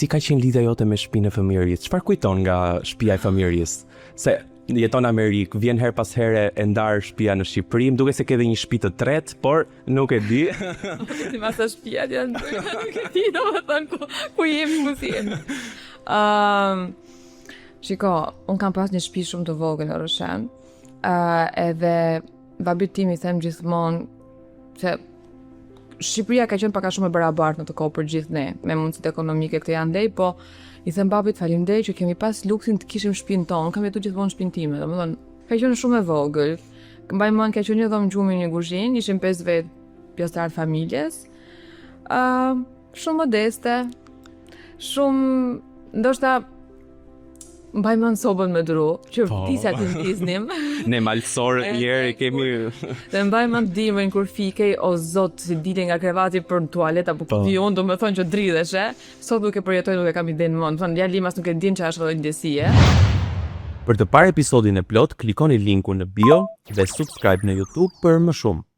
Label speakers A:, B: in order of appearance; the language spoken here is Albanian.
A: si ka qenë lidhja jote me shtëpinë e fëmijërisë? Çfarë kujton nga shtëpia e fëmijërisë? Se jeton në Amerikë, vjen her pas here e ndar shtëpia në Shqipëri, më duket se ke edhe një shtëpi të tretë, por nuk e di.
B: Si masa shtëpia janë, nuk e di, domethënë ku jemi ku si jemi. Shiko, unë kam pas një shtëpi shumë të vogël në Rrëshën, edhe babit tim i them gjithmonë se Shqipëria ka qenë pak a shumë e barabartë në të kohë për gjithë ne, me mundësitë ekonomike këtë janë ndej, po i them babit faleminderit që kemi pas luksin të kishim shtëpinë tonë. Unë kam jetu gjithmonë në shtëpinë time, domethënë ka qenë shumë e vogël. Mbaj mend ka qenë një dhomë gjumi, një kuzhinë, ishim 5 vet pjesëtar të familjes. Shumë modeste, shumë ndoshta mbaj mend sobën me dru, që tisat i ndiznim.
A: Ne malsor njerë kemi.
B: Dhe mbaj mend dimrin kur fikej, o zot, si dile nga krevati për në tualet apo këtë unë, do me thonë që dridheshe. Sot duke përjetoj nuk e kam idenë më, thonë ja limas nuk e din që është edhe ndjesie.
A: Për të parë episodin e plot, klikoni linkun në bio dhe subscribe në YouTube për më shumë.